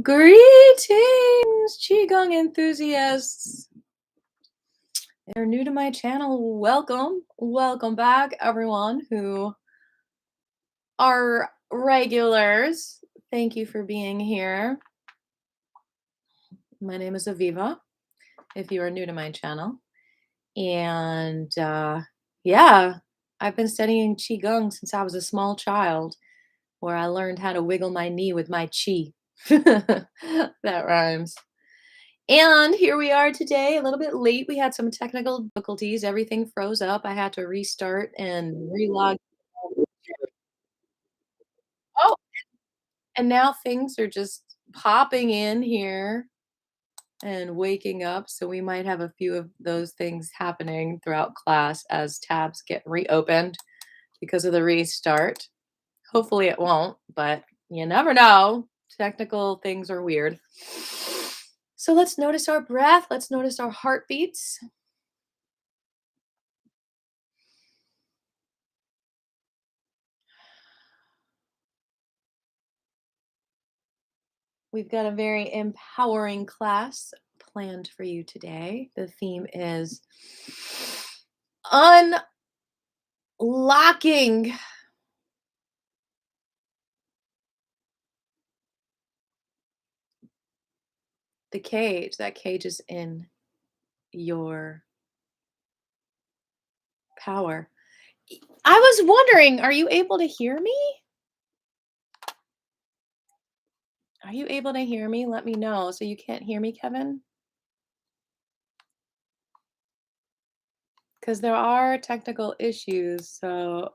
Greetings, Qigong enthusiasts. If you're new to my channel, welcome. Welcome back, everyone who are regulars. Thank you for being here. My name is Aviva, if you are new to my channel. And yeah, I've been studying Qigong since I was a small child, where I learned how to wiggle my knee with my chi. That rhymes. And here we are today, a little bit late. We had some technical difficulties. Everything froze up. I had to restart and relog. Oh, and now things are just popping in here and waking up. So we might have a few of those things happening throughout class as tabs get reopened because of the restart. Hopefully it won't, but you never know. Technical things are weird. So let's notice our breath. Let's notice our heartbeats. We've got a very empowering class planned for you today. The theme is unlocking the cage. That cage is in your power. I was wondering, are you able to hear me? Are you able to hear me? Let me know. So you can't hear me, Kevin? Because there are technical issues. So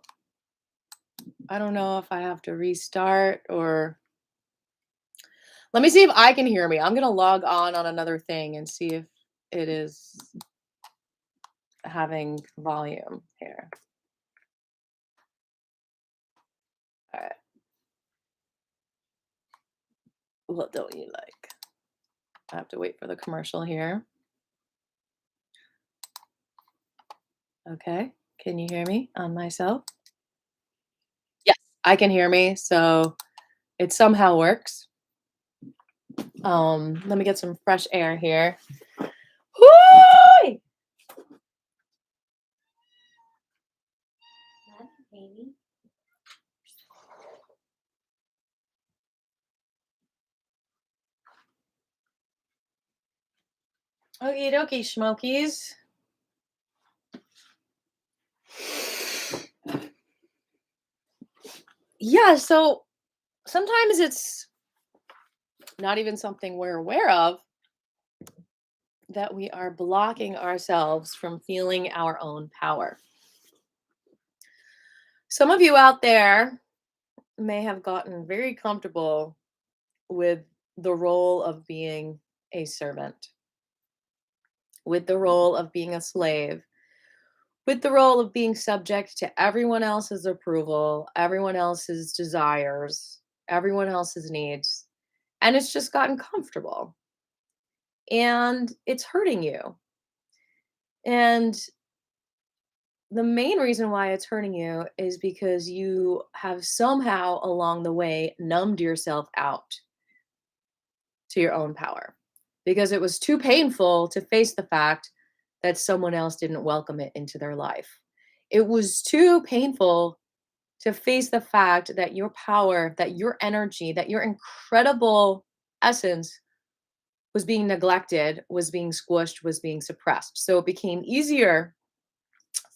I don't know if I have to restart or. Let me see if I can hear me. I'm going to log on another thing and see if it is having volume here. All right. What don't you like? I have to wait for the commercial here. Okay. Can you hear me on myself? Yes, I can hear me. So it somehow works. Let me get some fresh air here. Whoo! Okie dokie, schmokies. Yeah, so sometimes it's not even something we're aware of that we are blocking ourselves from feeling our own power. Some of you out there may have gotten very comfortable with the role of being a servant, with the role of being a slave, with the role of being subject to everyone else's approval, everyone else's desires, everyone else's needs. And it's just gotten comfortable and it's hurting you. And the main reason why it's hurting you is because you have somehow along the way numbed yourself out to your own power because it was too painful to face the fact that someone else didn't welcome it into their life. It was too painful to face the fact that your power, that your energy, that your incredible essence was being neglected, was being squished, was being suppressed. So it became easier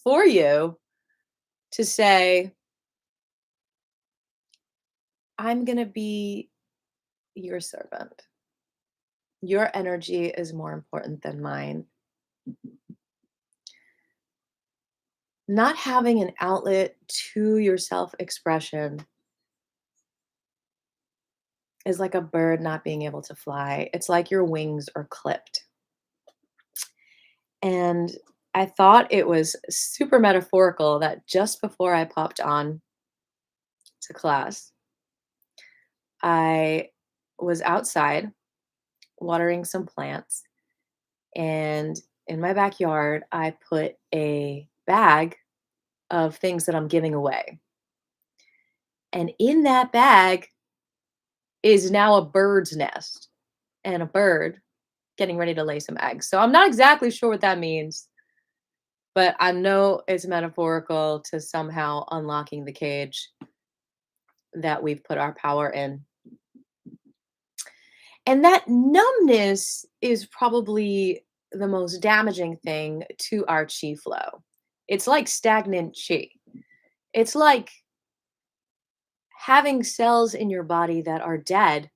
for you to say, I'm going to be your servant. Your energy is more important than mine. Not having an outlet to your self expression is like a bird not being able to fly. It's like your wings are clipped. And I thought it was super metaphorical that just before I popped on to class, I was outside watering some plants. And in my backyard, I put a bag of things that I'm giving away. And in that bag is now a bird's nest and a bird getting ready to lay some eggs. So I'm not exactly sure what that means, but I know it's metaphorical to somehow unlocking the cage that we've put our power in. And that numbness is probably the most damaging thing to our chi flow. It's like stagnant chi. It's like having cells in your body that are dead,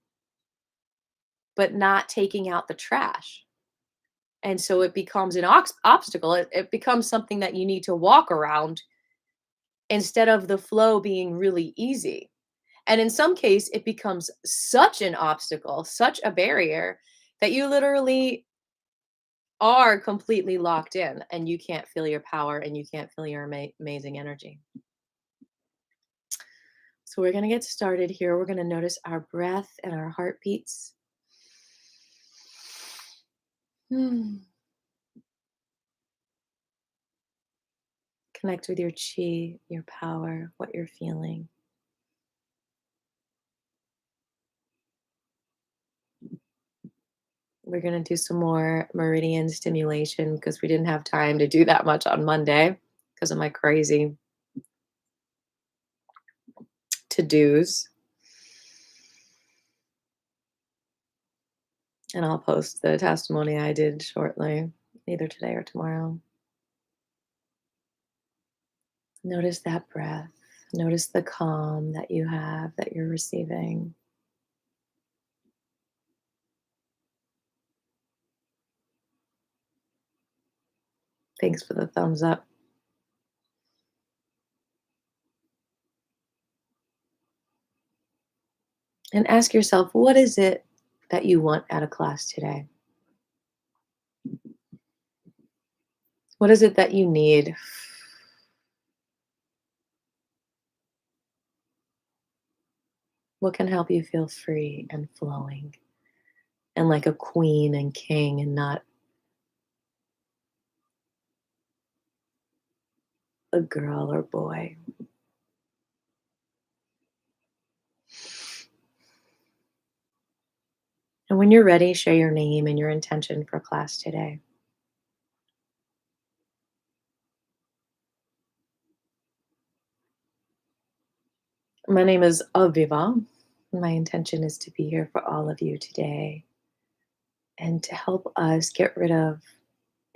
but not taking out the trash. And so it becomes an obstacle. It becomes something that you need to walk around instead of the flow being really easy. And in some case, it becomes such an obstacle, such a barrier that you literally are completely locked in and you can't feel your power and you can't feel your amazing energy. So we're going to get started here. We're going to notice our breath and our heartbeats. Hmm. Connect with your chi, your power, what you're feeling. We're going to do some more meridian stimulation because we didn't have time to do that much on Monday because of my crazy to-dos. And I'll post the testimony I did shortly, either today or tomorrow. Notice that breath. Notice the calm that you have, that you're receiving. Thanks for the thumbs up. And ask yourself, what is it that you want out of class today? What is it that you need? What can help you feel free and flowing and like a queen and king and not a girl or boy? And when you're ready, share your name and your intention for class today. My name is Aviva. My intention is to be here for all of you today and to help us get rid of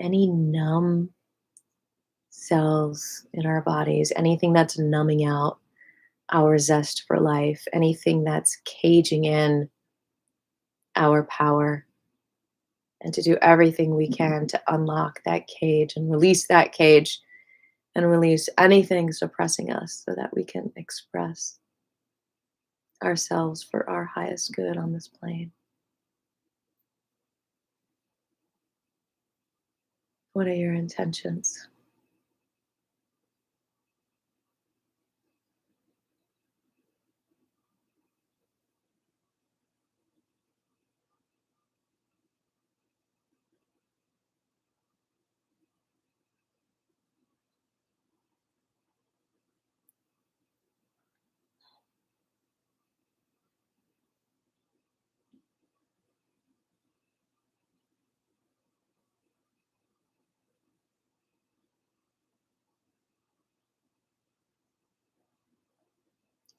any numb cells in our bodies, anything that's numbing out our zest for life, anything that's caging in our power, and to do everything we can to unlock that cage and release that cage and release anything suppressing us so that we can express ourselves for our highest good on this plane. What are your intentions?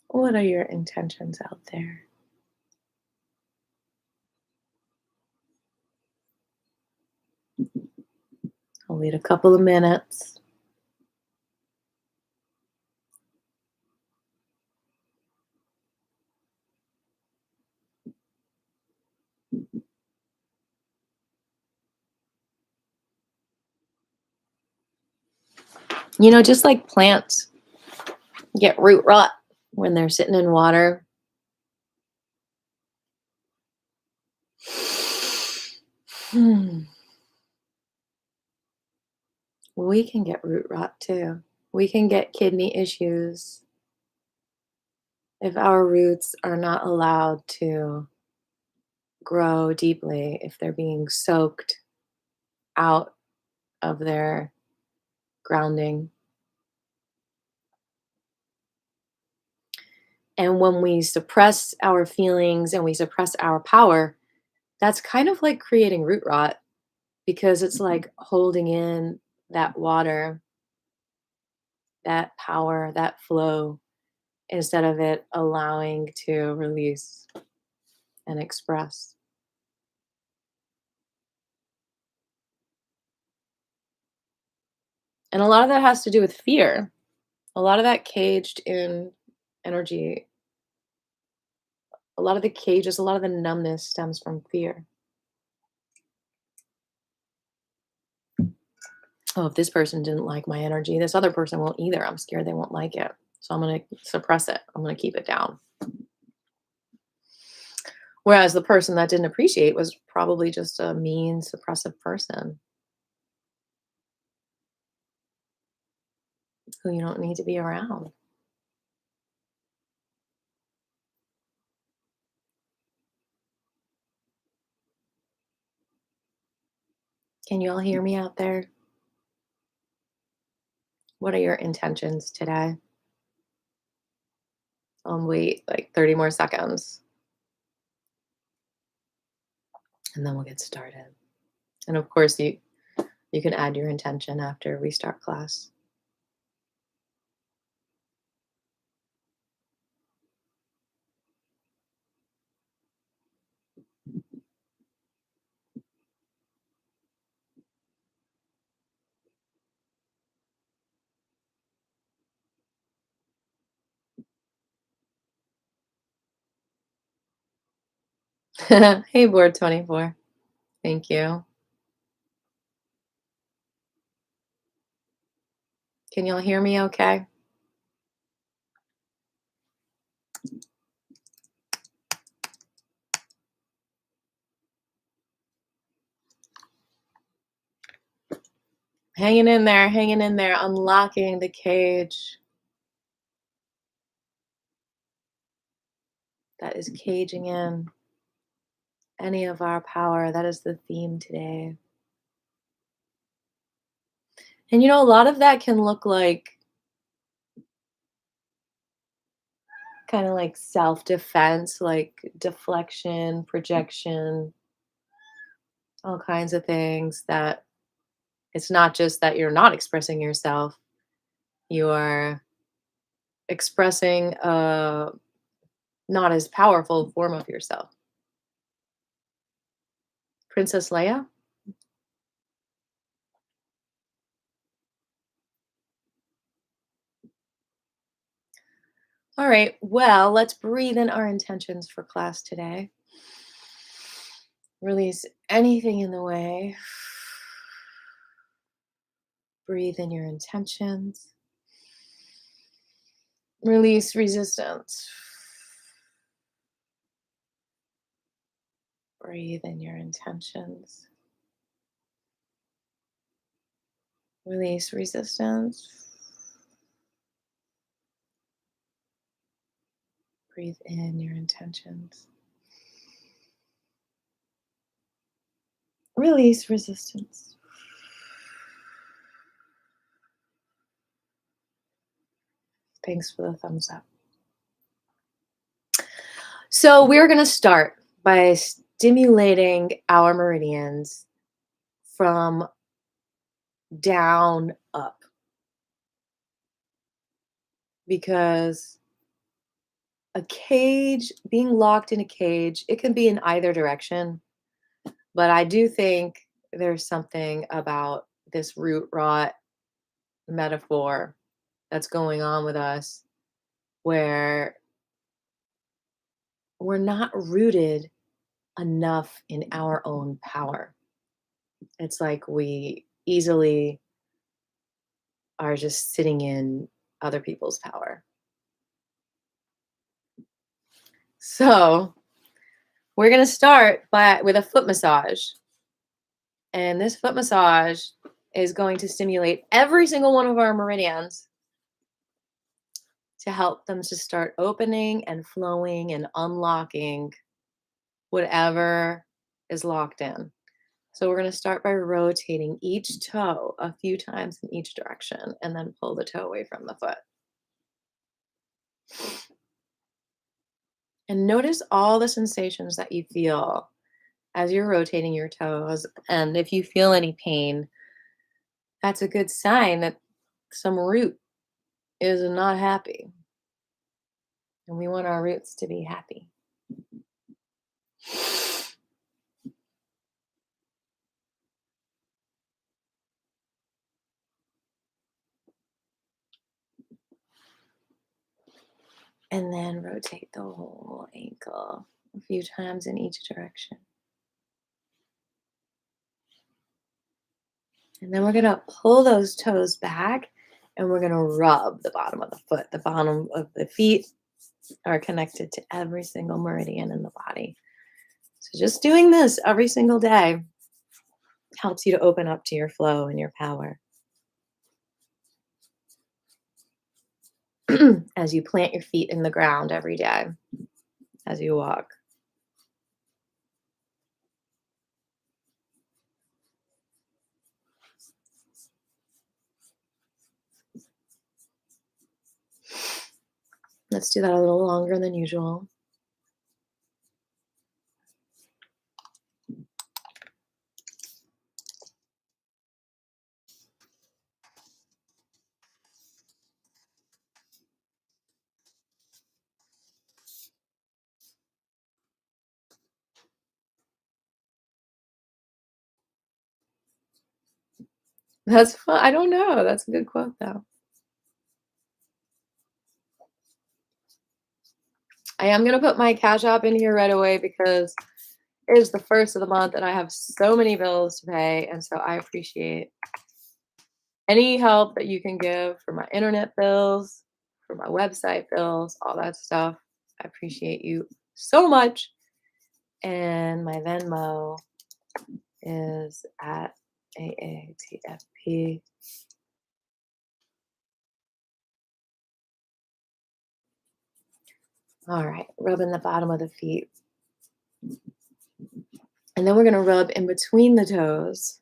What are your intentions out there? I'll wait a couple of minutes. You know, just like plants get root rot when they're sitting in water. We can get root rot too. We can get kidney issues if our roots are not allowed to grow deeply, if they're being soaked out of their grounding. And when we suppress our feelings and we suppress our power, that's kind of like creating root rot because it's like holding in that water, that power, that flow, instead of it allowing to release and express. And a lot of that has to do with fear. A lot of that caged in energy, a lot of the cages, a lot of the numbness stems from fear. Oh, if this person didn't like my energy, this other person won't either. I'm scared they won't like it. So I'm going to suppress it. I'm going to keep it down. Whereas the person that didn't appreciate was probably just a mean, suppressive person who you don't need to be around. Can you all hear me out there? What are your intentions today? Wait like 30 more seconds and then we'll get started. And of course, you can add your intention after we start class. Hey, board 24. Thank you. Can y'all hear me okay? Hanging in there, unlocking the cage that is caging in any of our power. That is the theme today. And you know, a lot of that can look like kind of like self defense, like deflection, projection, all kinds of things that it's not just that you're not expressing yourself, you are expressing a not as powerful form of yourself. Princess Leia? All right, well, let's breathe in our intentions for class today. Release anything in the way. Breathe in your intentions. Release resistance. Breathe in your intentions. Release resistance. Breathe in your intentions. Release resistance. Thanks for the thumbs up. So we're going to start by stimulating our meridians from down up. Because a cage, being locked in a cage, it can be in either direction. But I do think there's something about this root rot metaphor that's going on with us where we're not rooted enough in our own power. It's like we easily are just sitting in other people's power. So we're going to start with a foot massage. And this foot massage is going to stimulate every single one of our meridians to help them to start opening and flowing and unlocking whatever is locked in. So we're going to start by rotating each toe a few times in each direction and then pull the toe away from the foot. And notice all the sensations that you feel as you're rotating your toes. And if you feel any pain, that's a good sign that some root is not happy. And we want our roots to be happy. And then rotate the whole ankle a few times in each direction. And then we're going to pull those toes back and we're going to rub the bottom of the foot. The bottom of the feet are connected to every single meridian in the body. So just doing this every single day helps you to open up to your flow and your power. As you plant your feet in the ground every day as you walk. Let's do that a little longer than usual. That's fun. I don't know. That's a good quote, though. I am going to put my Cash App in here right away because it is the first of the month and I have so many bills to pay. And so I appreciate any help that you can give for my internet bills, for my website bills, all that stuff. I appreciate you so much. And my Venmo is at AATFP. All right, rubbing the bottom of the feet. And then we're going to rub in between the toes.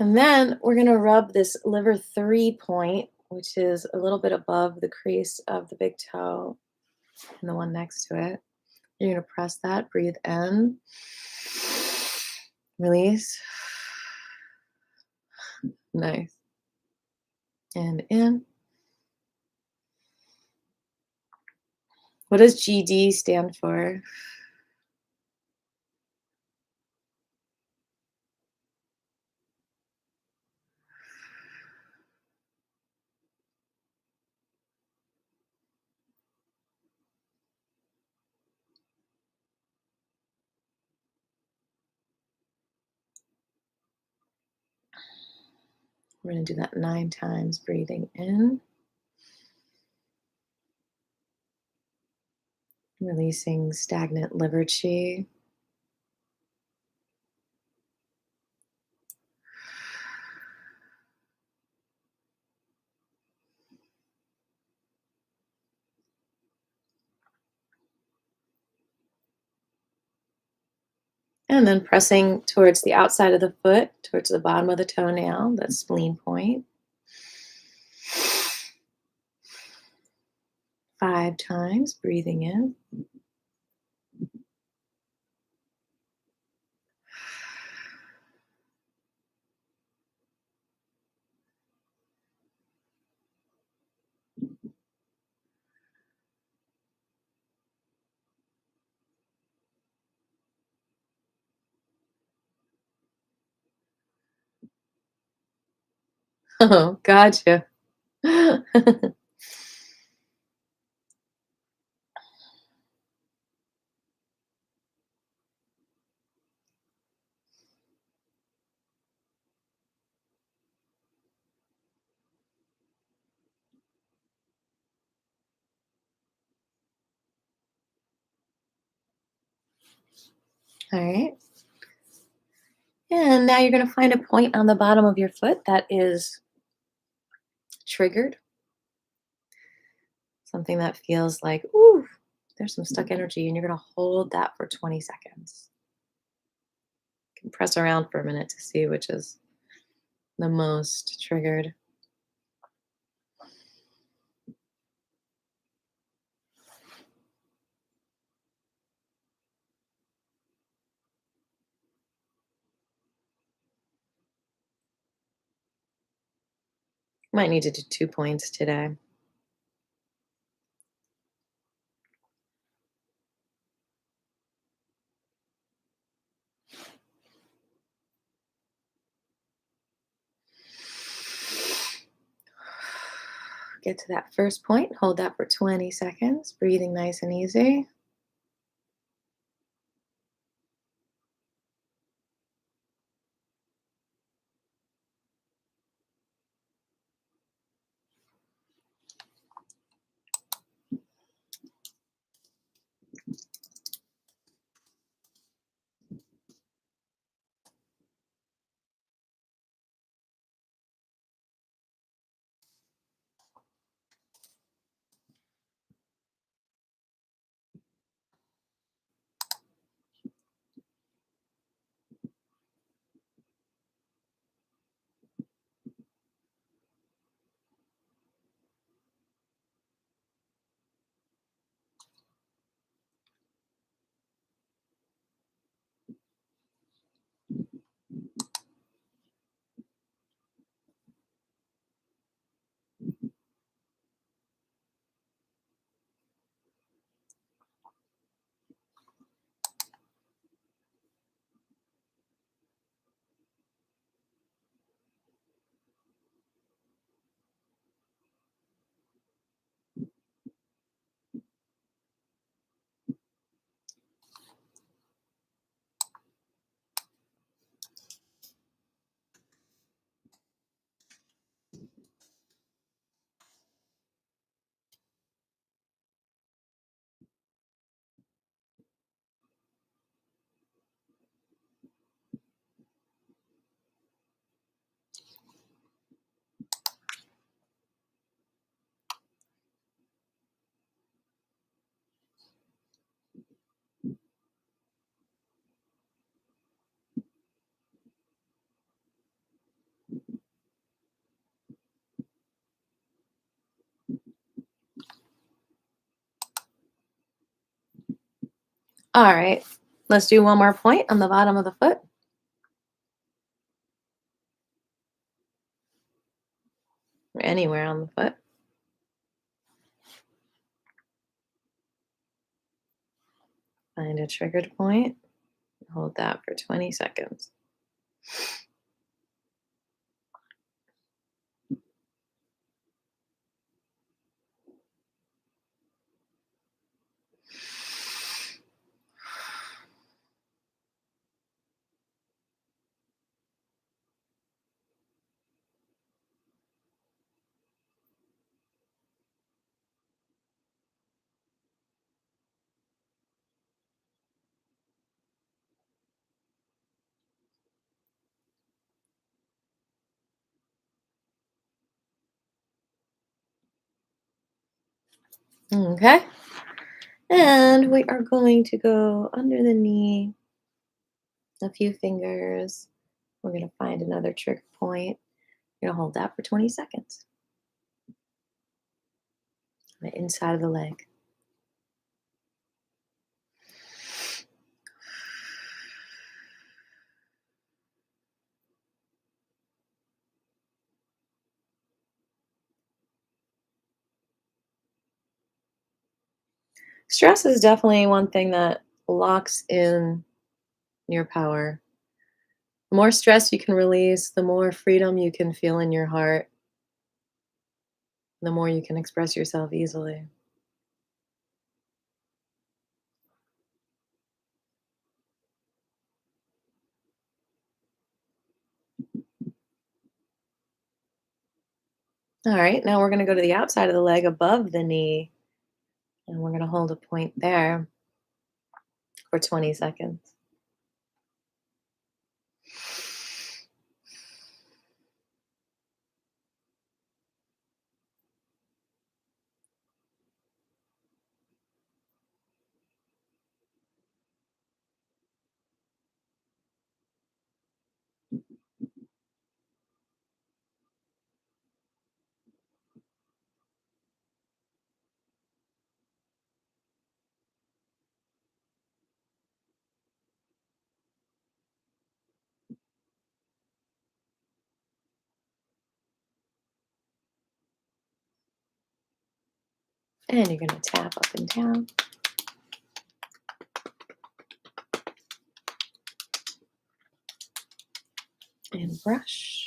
And then we're going to rub this liver 3 point, which is a little bit above the crease of the big toe and the one next to it. You're going to press that, breathe in, release. Nice. And in. What does GD stand for? We're going to do that 9 times, breathing in, releasing stagnant liver chi. And then pressing towards the outside of the foot, towards the bottom of the toenail, that spleen point. 5 times, breathing in. Oh, gotcha. All right. And now you're going to find a point on the bottom of your foot that is triggered, something that feels like, ooh, there's some stuck energy, and you're going to hold that for 20 seconds. You can press around for a minute to see which is the most triggered. Might need to do 2 points today. Get to that first point, hold that for 20 seconds, breathing nice and easy. All right, let's do one more point on the bottom of the foot, or anywhere on the foot. Find a triggered point, hold that for 20 seconds. Okay, and we are going to go under the knee, a few fingers. We're going to find another trigger point. You're going to hold that for 20 seconds. On the inside of the leg. Stress is definitely one thing that locks in your power. The more stress you can release, the more freedom you can feel in your heart, the more you can express yourself easily. All right, now we're going to go to the outside of the leg above the knee, and we're going to hold a point there for 20 seconds. And you're going to tap up and down. And brush.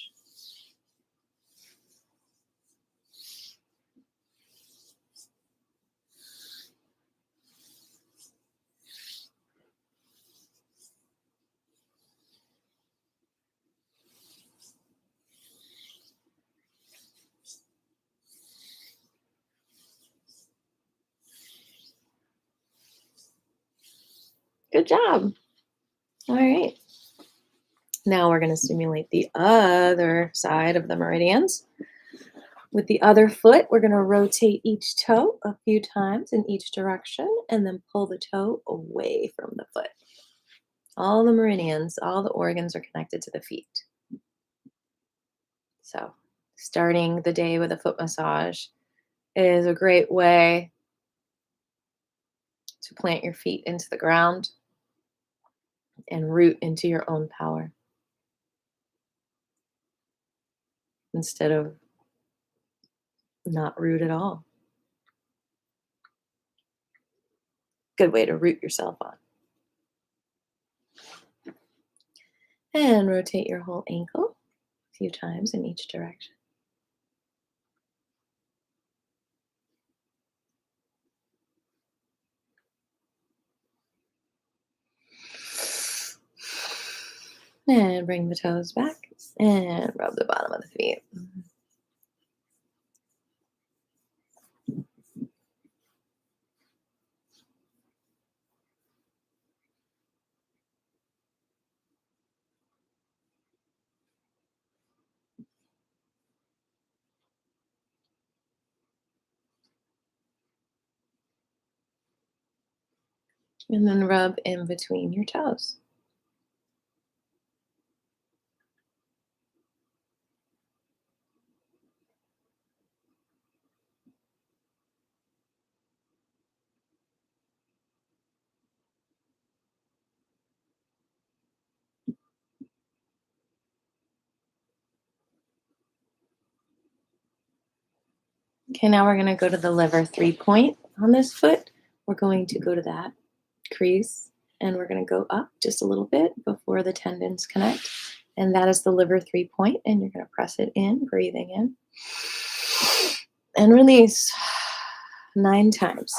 Good job. All right. Now we're going to stimulate the other side of the meridians. With the other foot, we're going to rotate each toe a few times in each direction and then pull the toe away from the foot. All the meridians, all the organs are connected to the feet. So, starting the day with a foot massage is a great way to plant your feet into the ground and root into your own power instead of not root at all. Good way to root yourself on. And rotate your whole ankle a few times in each direction. And bring the toes back and rub the bottom of the feet. And then rub in between your toes. Okay, now we're going to go to the liver 3-point on this foot. We're going to go to that crease and we're going to go up just a little bit before the tendons connect. And that is the liver 3-point. And you're going to press it in, breathing in and release 9 times.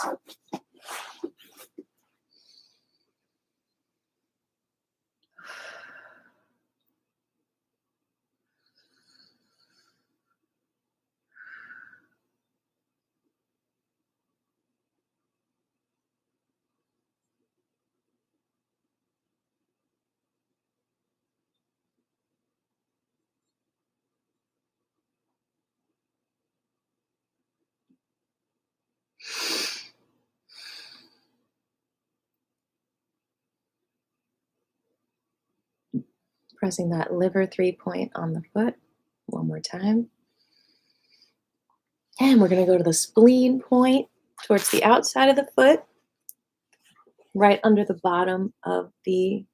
Pressing that liver 3-point on the foot one more time. And we're going to go to the spleen point towards the outside of the foot, right under the bottom of the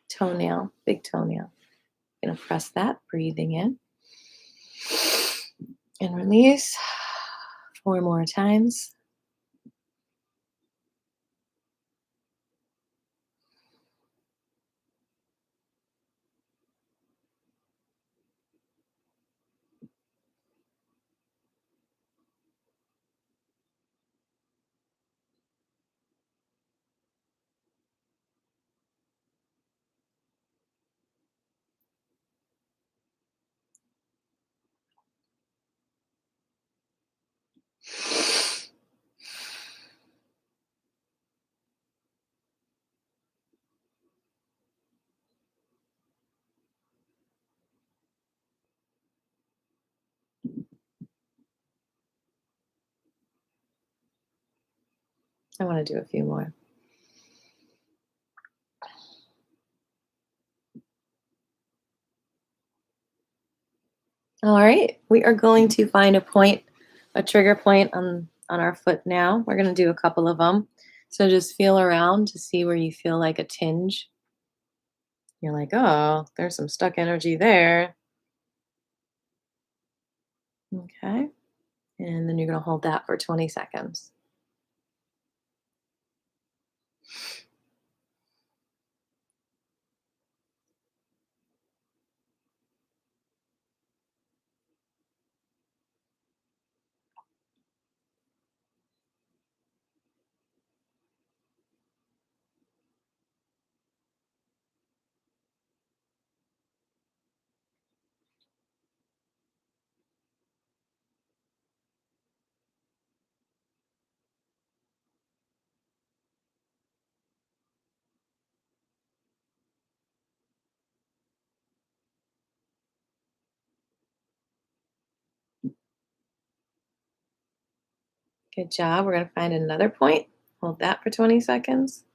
toenail, big toenail. Going to press that, breathing in and release 4 more times. I want to do a few more. All right, we are going to find a point, a trigger point on our foot now. We're going to do a couple of them. So just feel around to see where you feel like a tinge. You're like, oh, there's some stuck energy there. Okay. And then you're going to hold that for 20 seconds. Good job. We're going to find another point. Hold that for 20 seconds.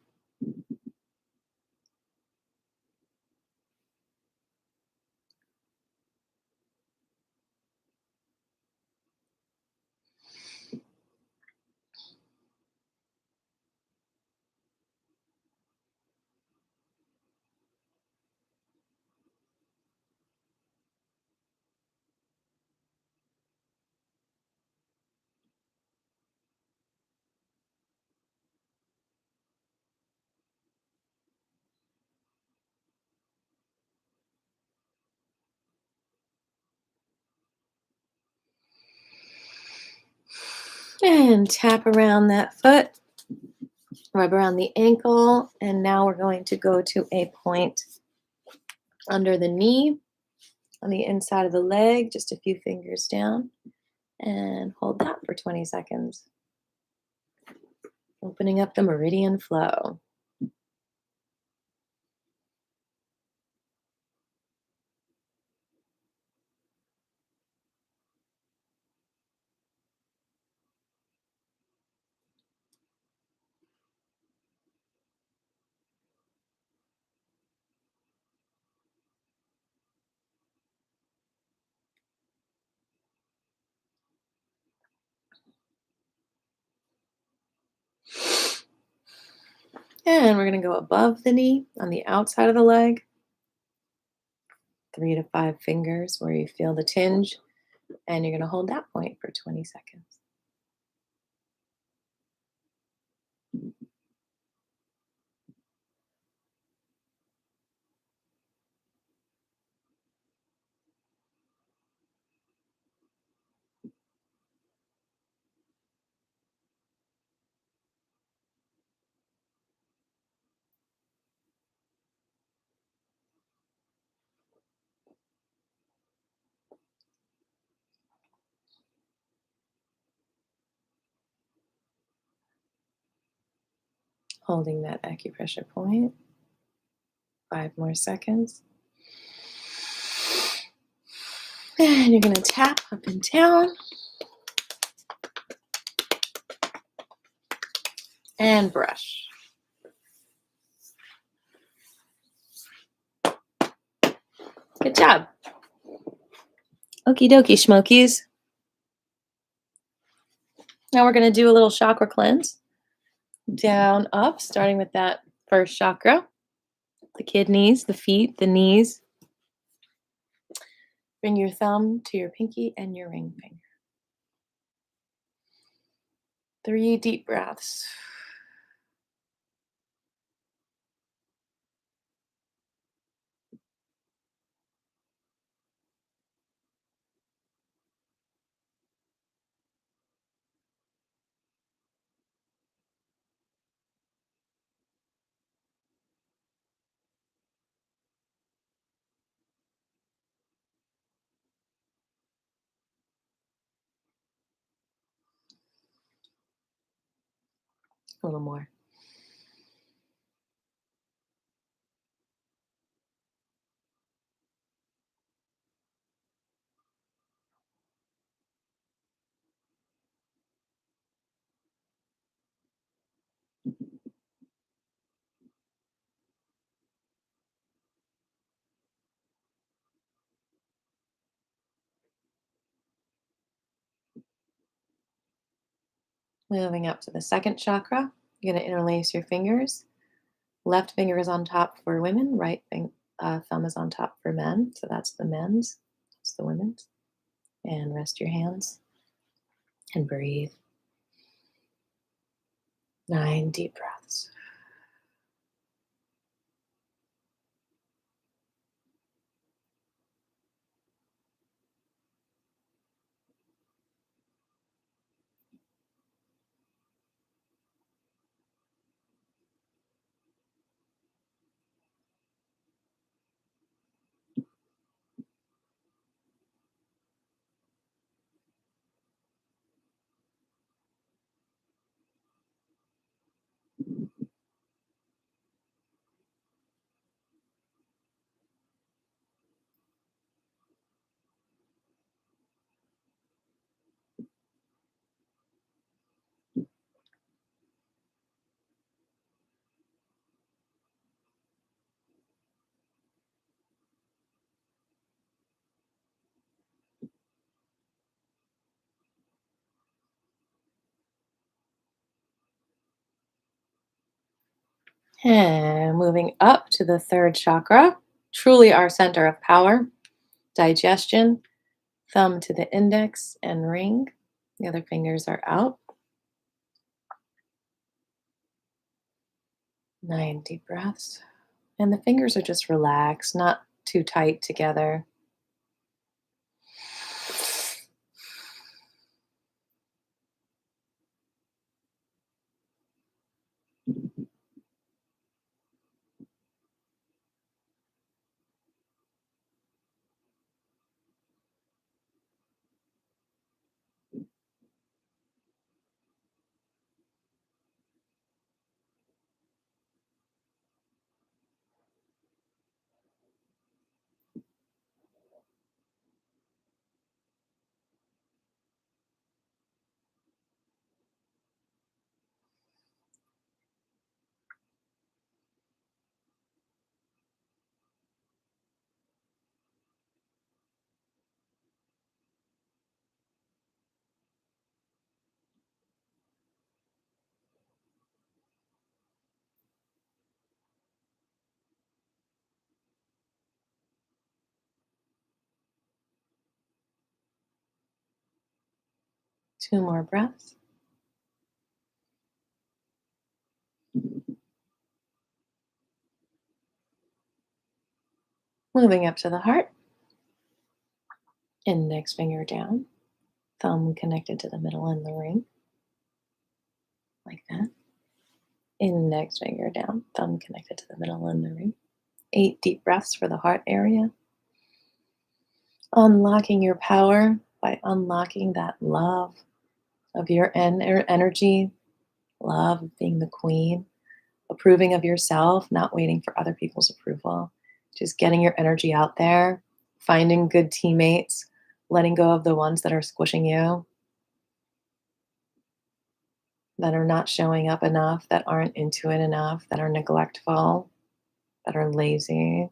And tap around that foot, rub around the ankle. And now we're going to go to a point under the knee on the inside of the leg, just a few fingers down. And hold that for 20 seconds. Opening up the meridian flow. And we're going to go above the knee on the outside of the leg, 3 to 5 fingers where you feel the tinge. And you're going to hold that point for 20 seconds. Holding that acupressure point. 5 more seconds. And you're going to tap up and down. And brush. Good job. Okie dokie, Smokies. Now we're going to do a little chakra cleanse. Down, up, starting with that first chakra. The kidneys, the feet, the knees. Bring your thumb to your pinky and your ring finger. 3 deep breaths. A little more. Moving up to the second chakra, you're going to interlace your fingers. Left finger is on top for women, thumb is on top for men. So that's the men's, that's the women's. And rest your hands. And breathe. 9 deep breaths. And moving up to the third chakra, truly our center of power, digestion, thumb to the index and ring. The other fingers are out. 9 deep breaths. And the fingers are just relaxed, not too tight together. Two more breaths. Moving up to the heart. Index finger down. Thumb connected to the middle and the ring. Like that. Index finger down. Thumb connected to the middle and the ring. 8 deep breaths for the heart area. Unlocking your power by unlocking that love of your energy, love of being the queen, approving of yourself, not waiting for other people's approval, just getting your energy out there, finding good teammates, letting go of the ones that are squishing you, that are not showing up enough, that aren't into it enough, that are neglectful, that are lazy.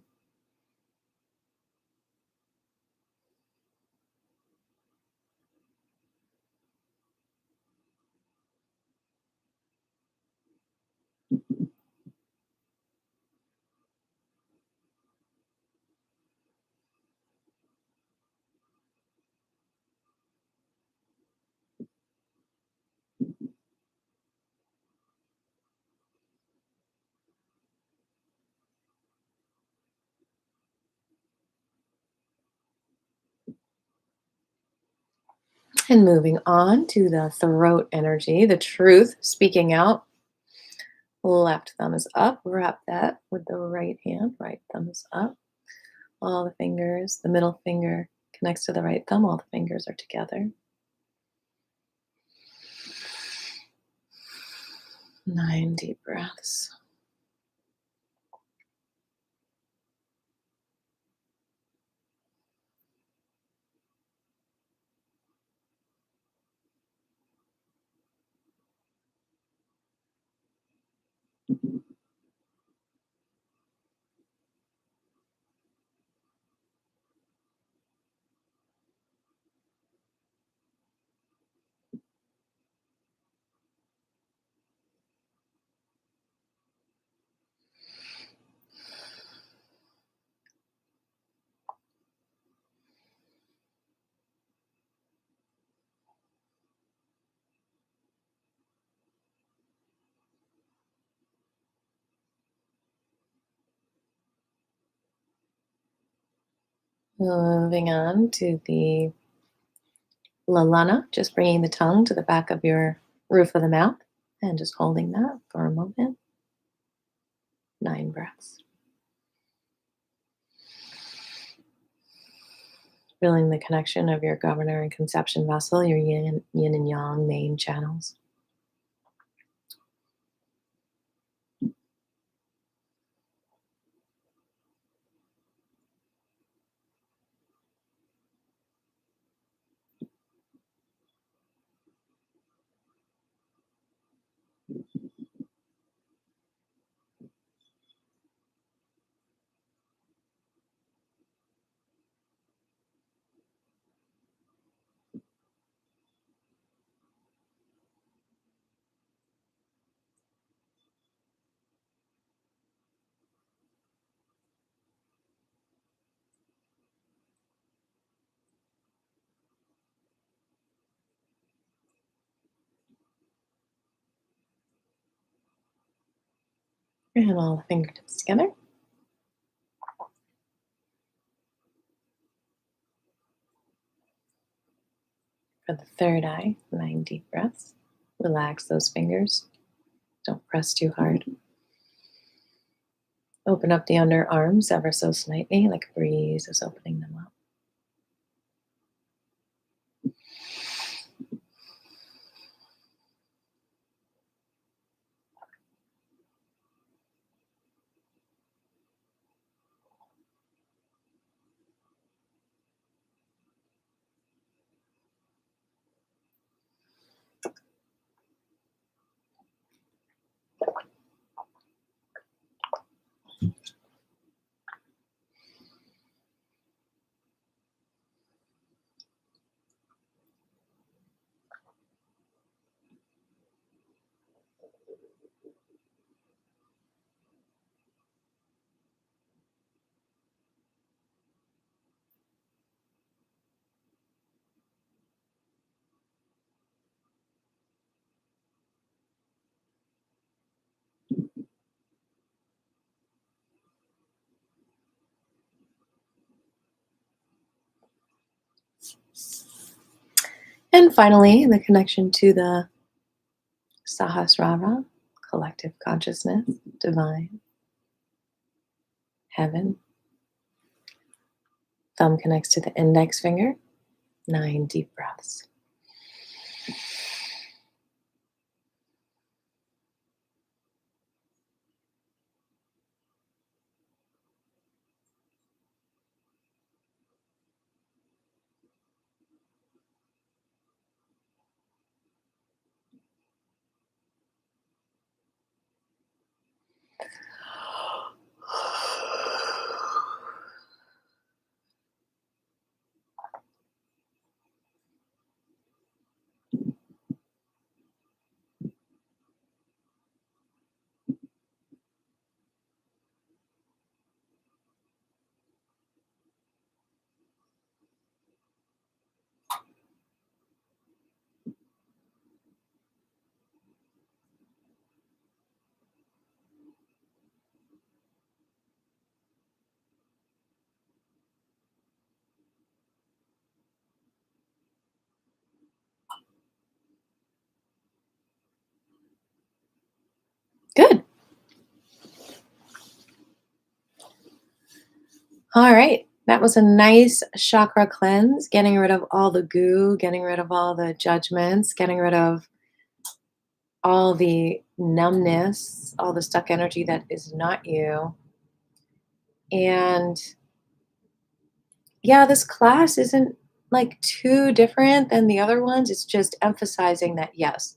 And moving on to the throat energy, the truth speaking out. Left thumb is up. Wrap that with the right hand. Right thumb is up. All the fingers, the middle finger connects to the right thumb. All the fingers are together. 9 deep breaths. Moving on to the Lalana, just bringing the tongue to the back of your roof of the mouth and just holding that for a moment. 9 breaths. Feeling the connection of your governor and conception vessel, your yin and yang main channels. And all the fingertips together. For the third eye, 9 deep breaths. Relax those fingers. Don't press too hard. Open up the underarms ever so slightly, like a breeze is opening them up. And finally, the connection to the Sahasrara, collective consciousness, divine, heaven. Thumb connects to the index finger. 9 deep breaths. Good. All right. That was a nice chakra cleanse, getting rid of all the goo, getting rid of all the judgments, getting rid of all the numbness, all the stuck energy that is not you. And yeah, this class isn't like too different than the other ones. It's just emphasizing that, yes,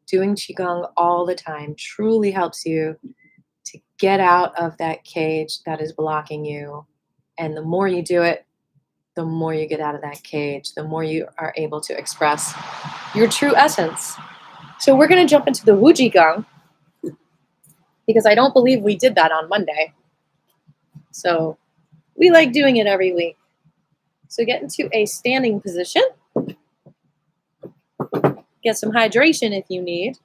doing Qigong all the time truly helps you to get out of that cage that is blocking you. And the more you do it, the more you get out of that cage, the more you are able to express your true essence. So we're going to jump into the Wu Qigong because I don't believe we did that on Monday. So we like doing it every week. So get into a standing position. Get some hydration if you need.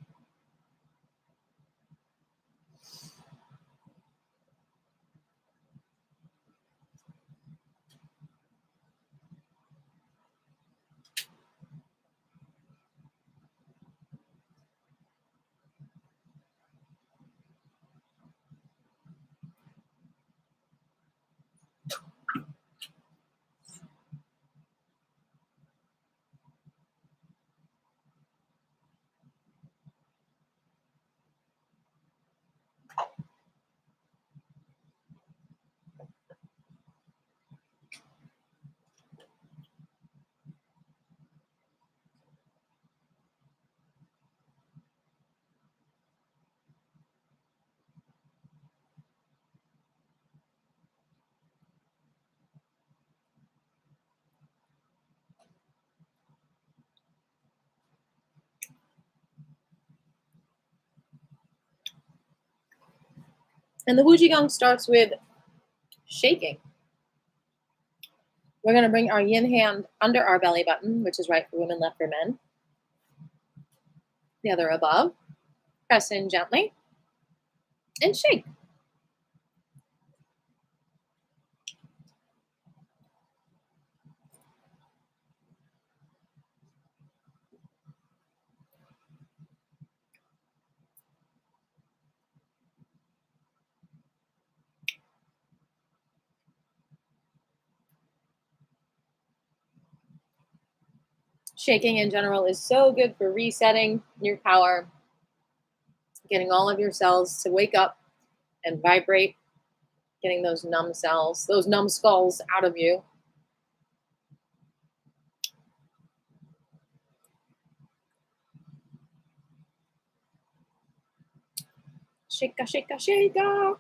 And the Qigong starts with shaking. We're going to bring our yin hand under our belly button, which is right for women, left for men. The other above. Press in gently and shake. Shaking in general is so good for resetting your power, getting all of your cells to wake up and vibrate, getting those numb cells, those numb skulls out of you. Shaka, shaka, shaka.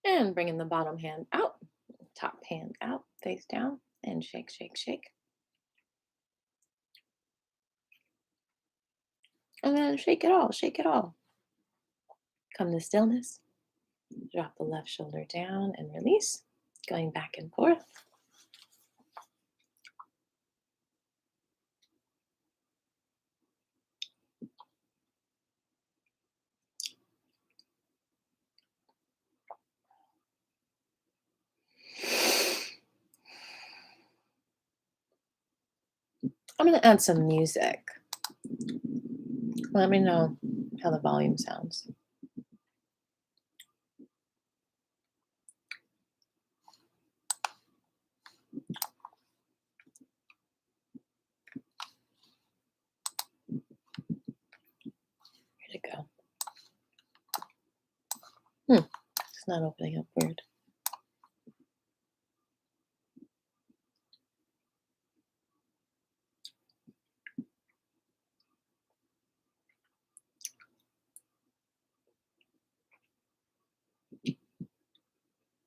And bringing the bottom hand out, top hand out, face down, and shake, shake, shake. And then shake it all, shake it all. Come to stillness. Drop the left shoulder down and release, going back and forth. I'm going to add some music. Let me know how the volume sounds. Where'd it go? It's not opening up. Weird.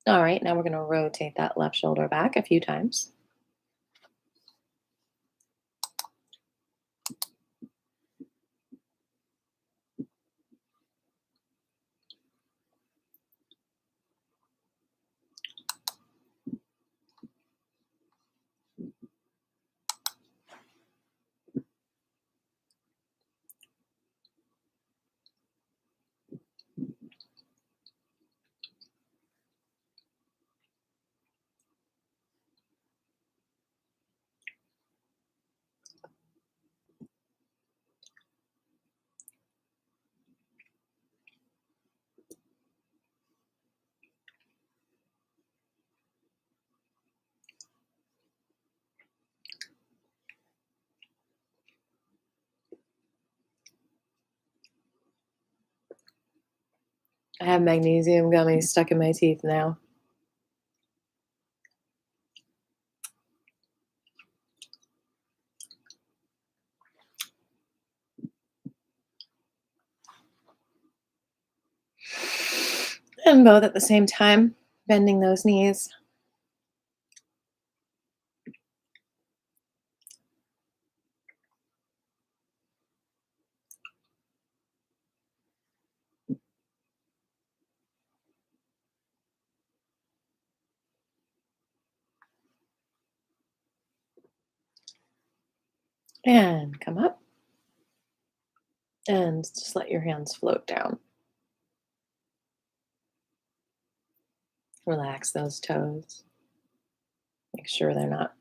All right, now we're going to rotate that left shoulder back a few times. I have magnesium gummies stuck in my teeth now. And both at the same time, bending those knees. And come up. And just let your hands float down. Relax those toes. Make sure they're not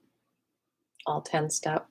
all tensed up.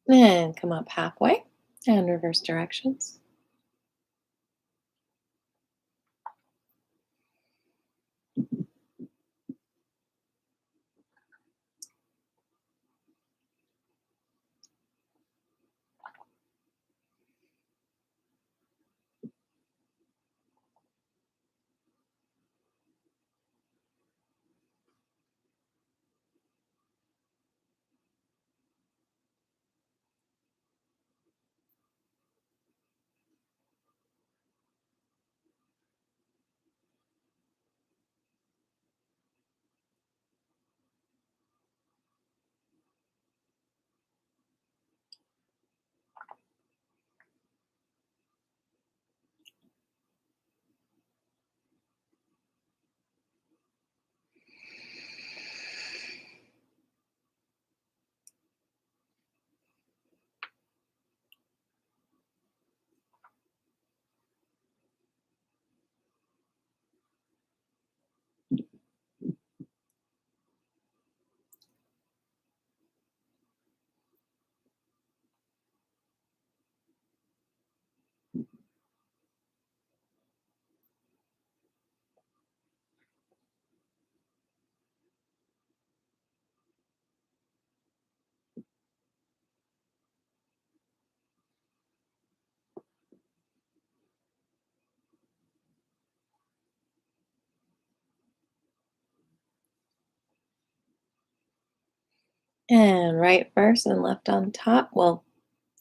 And come up halfway and reverse directions. And right first and left on top. Well,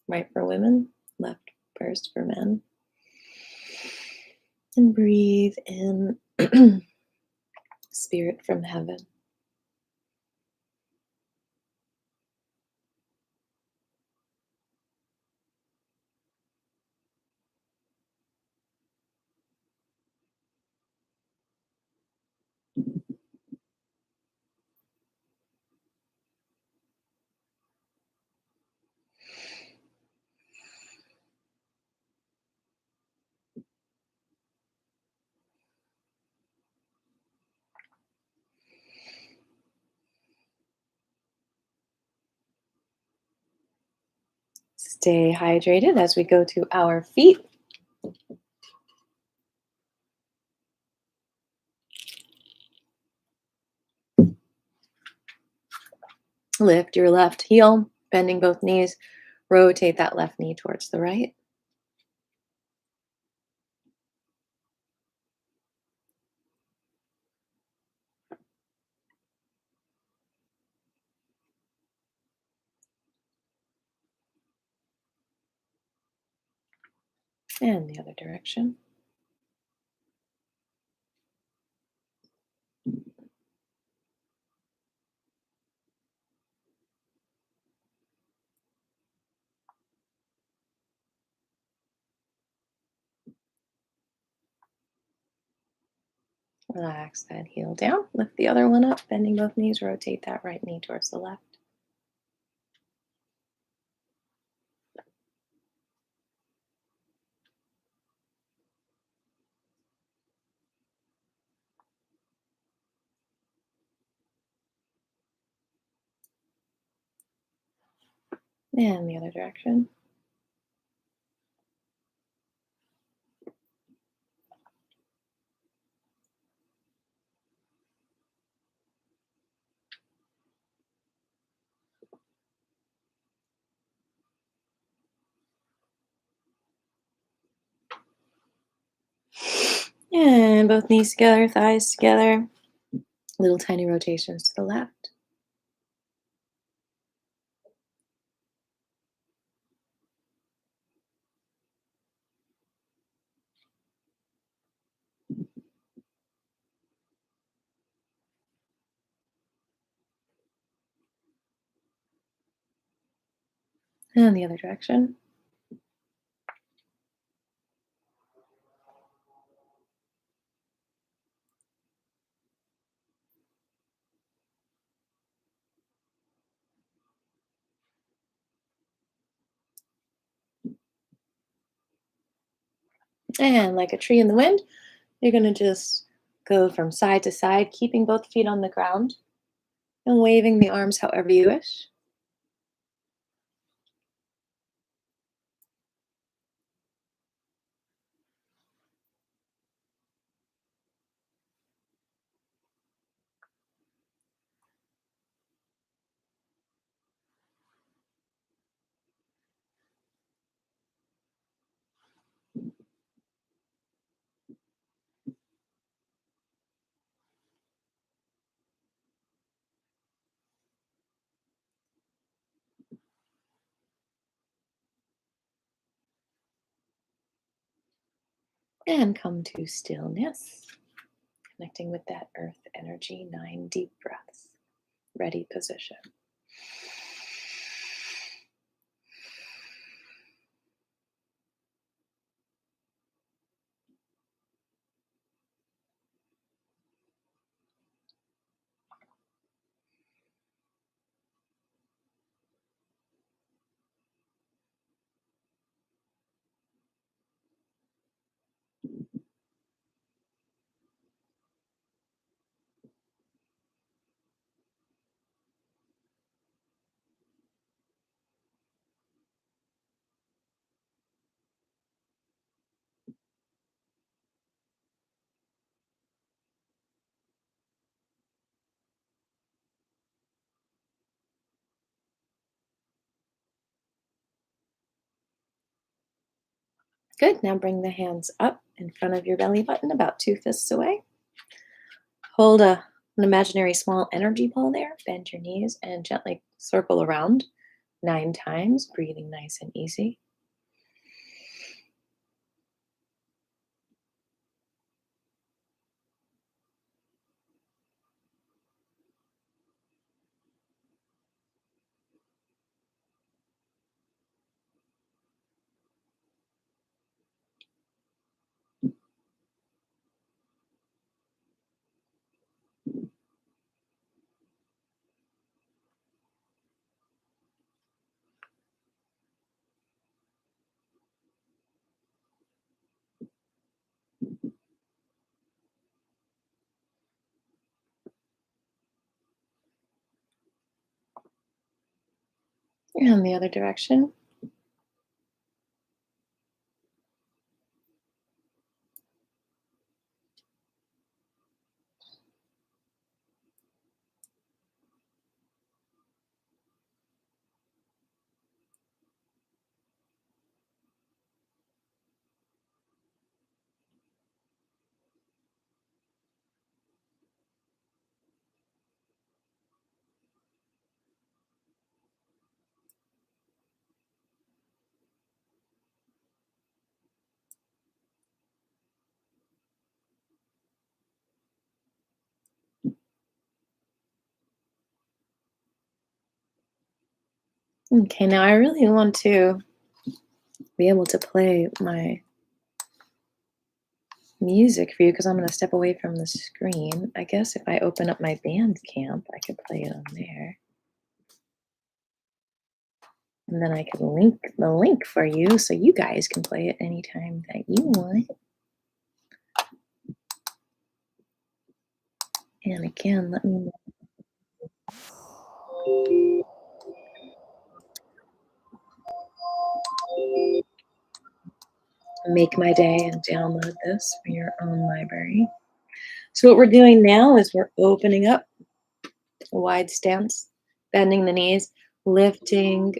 right for women, left first for men. And breathe in spirit from heaven. Stay hydrated as we go to our feet. Lift your left heel, bending both knees. Rotate that left knee towards the right. And the other direction. Relax that heel down. Lift the other one up, bending both knees. Rotate that right knee towards the left. And the other direction. And both knees together, thighs together. Little tiny rotations to the left. And the other direction. And like a tree in the wind, you're going to just go from side to side, keeping both feet on the ground and waving the arms however you wish. And come to stillness, connecting with that earth energy. 9 deep breaths. Ready position. Good. Now bring the hands up in front of your belly button, about 2 fists away. Hold an imaginary small energy ball there. Bend your knees and gently circle around 9 times, breathing nice and easy. And the other direction. Okay, now I really want to be able to play my music for you because I'm going to step away from the screen. I guess if I open up my Bandcamp, I could play it on there. And then I could link the link for you so you guys can play it anytime that you want. And again, let me make my day and download this for your own library. So what we're doing now is we're opening up a wide stance, bending the knees, lifting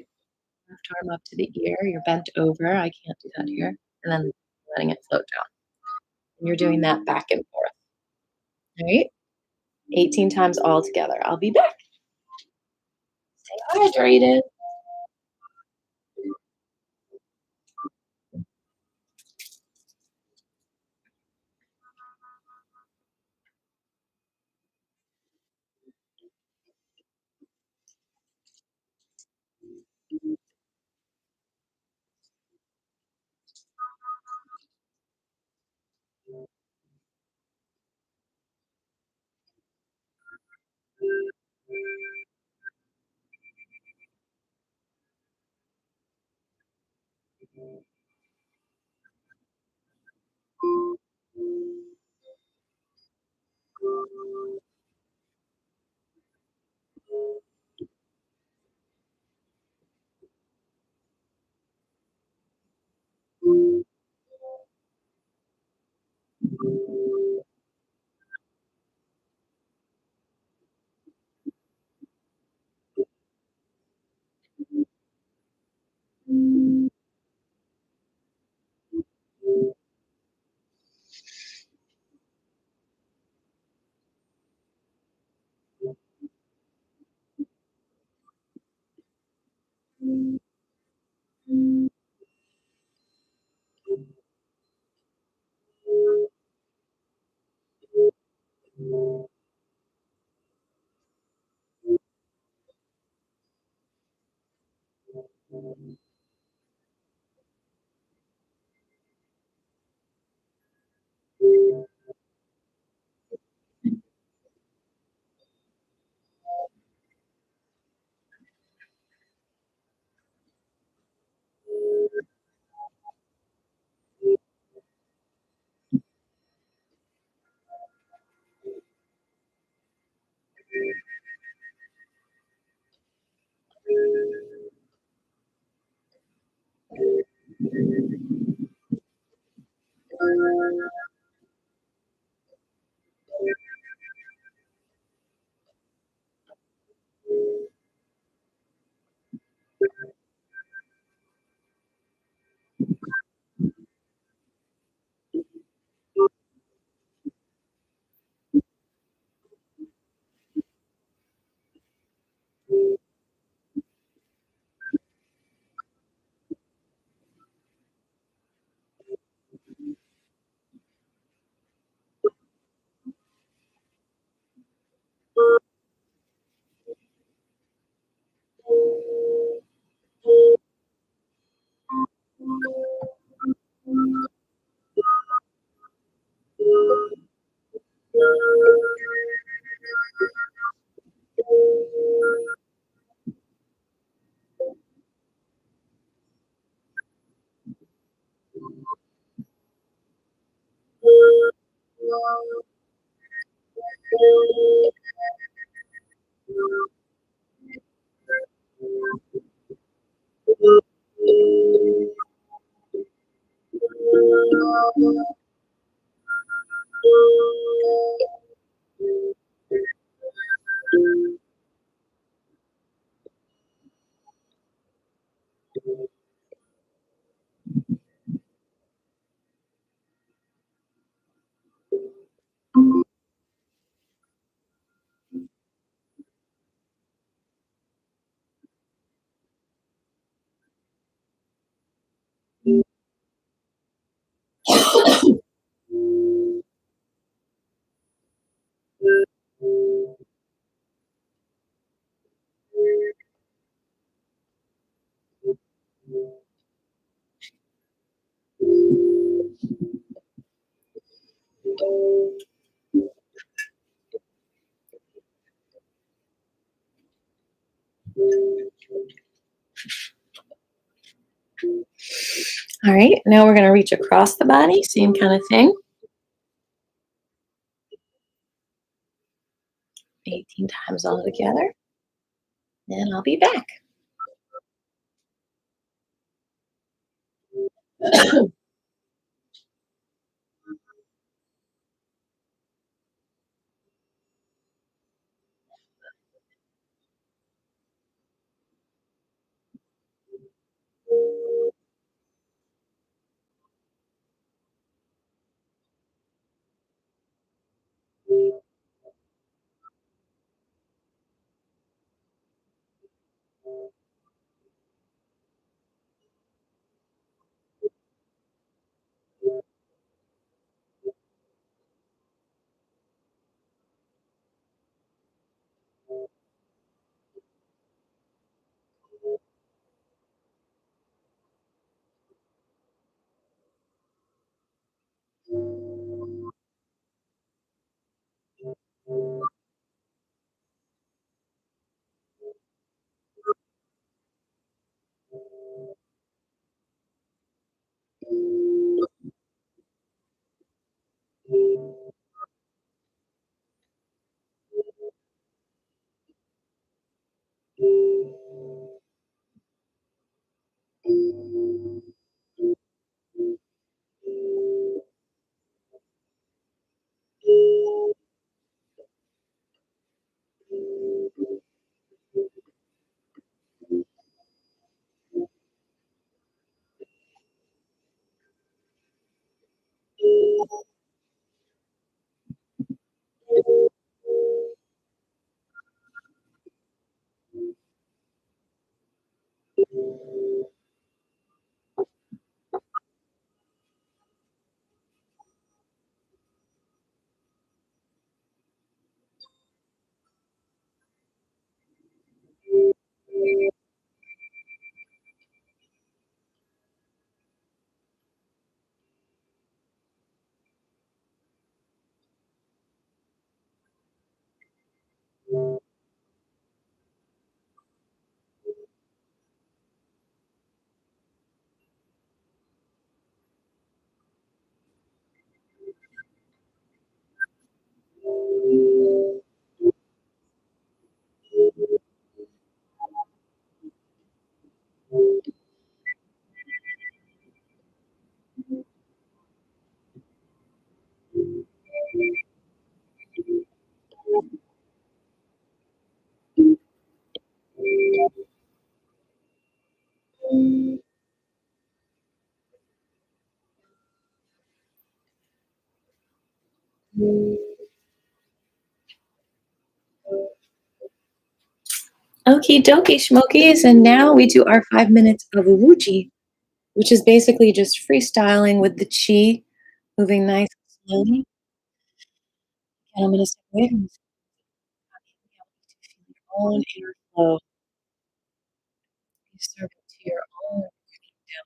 left arm up to the ear. You're bent over. I can't do that here. And then letting it float down. And you're doing that back and forth. All right? 18 times all together. I'll be back. Stay hydrated. All right, now we're going to reach across the body, same kind of thing. 18 times all together. And I'll be back. Okie dokie schmokies, and now we do our 5 minutes of Wuji, which is basically just freestyling with the chi, moving nice and slowly. And I'm gonna step away from this. I want you to feel your own inner flow. You serve it to your own kingdom,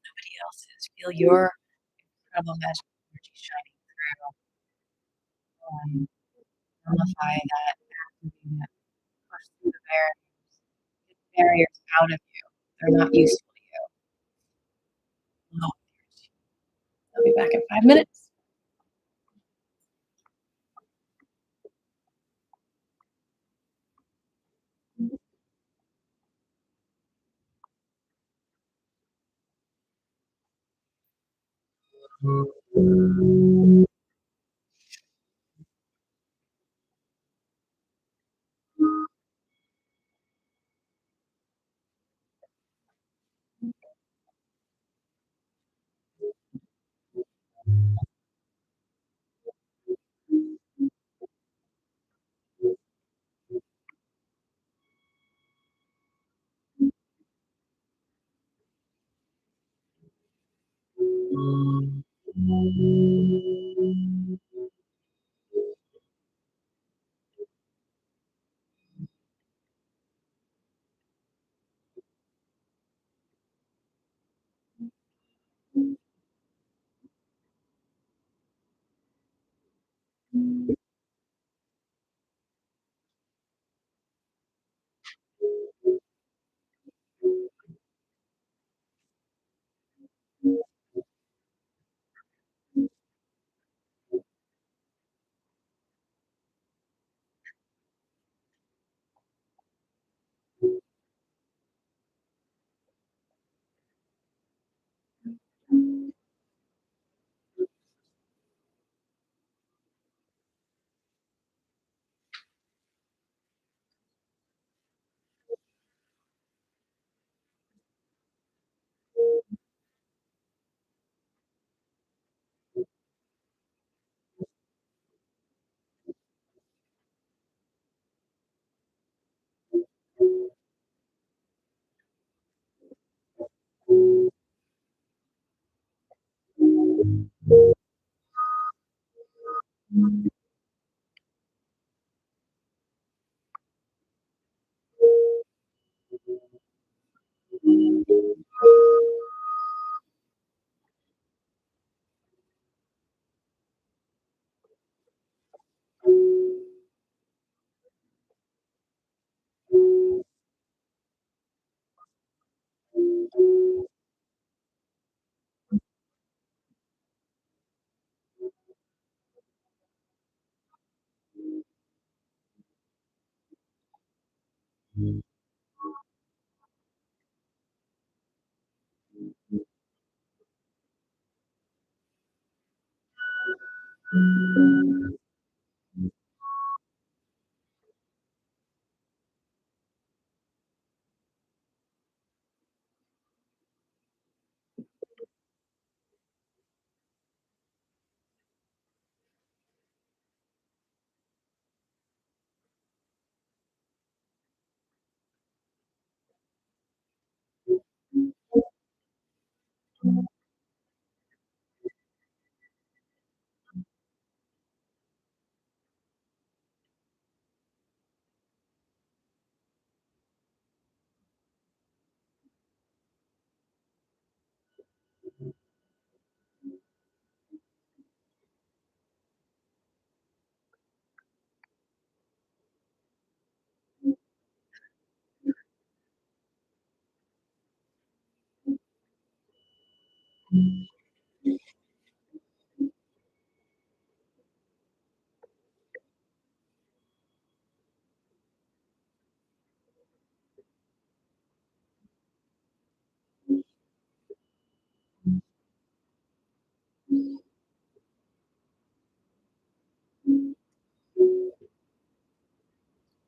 nobody else's. Feel your incredible magical energy shining through. Nullify that, activate that, push through the barriers, get the barriers out of you. They're not useful to you. No. I'll be back in 5 minutes.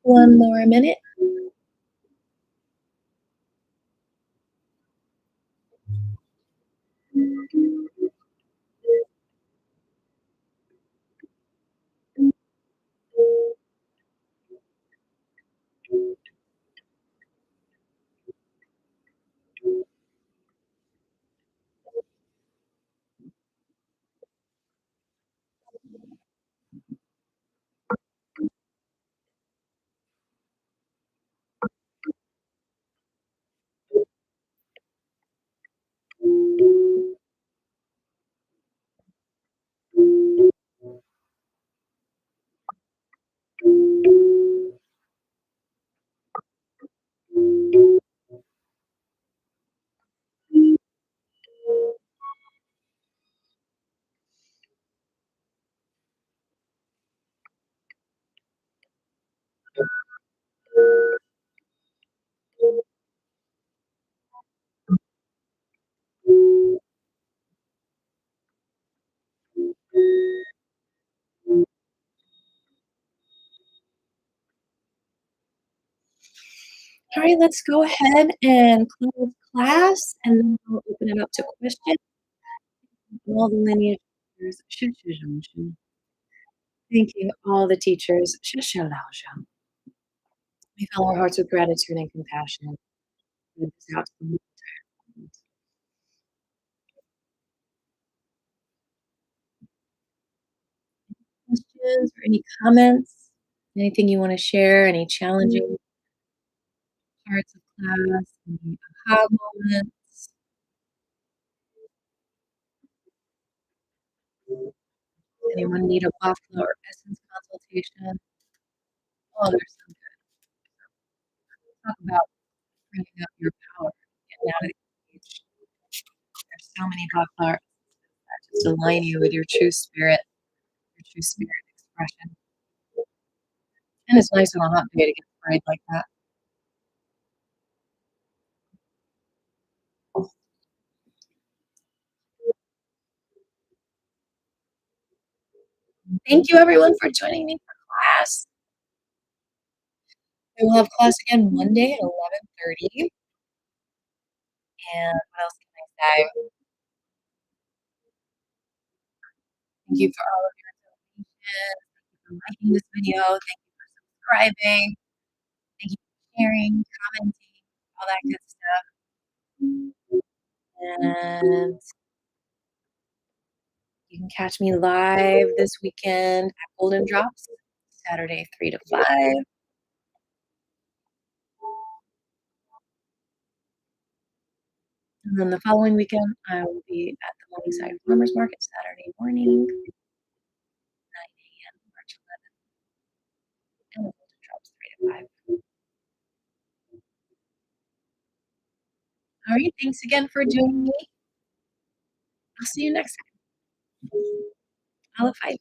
One more minute. All right, let's go ahead and close class, and then we'll open it up to questions. All the lineage teachers. Thank you, all the teachers. We fill our hearts with gratitude and compassion. Send this out to the world. Questions or any comments? Anything you want to share? Any challenging parts of class? Any aha moments? Anyone need a Bafla or Essence consultation? Oh, there's some talk about bringing up your power, getting out of the cage. There's so many Bafla or that just align you with your true spirit expression. And it's nice on a hot day to get sprayed like that. Thank you everyone for joining me for class. We will have class again Monday at 11:30. And what else can I say? Thank you for all of your donations. Thank you for liking this video. Thank you for subscribing. Thank you for sharing, commenting, all that good stuff. And you can catch me live this weekend at Golden Drops, Saturday 3 to 5. And then the following weekend, I will be at the Morningside Farmers Market Saturday morning, 9 a.m., March 11th, and the Golden Drops 3 to 5. All right, thanks again for joining me. I'll see you next time. Aloha.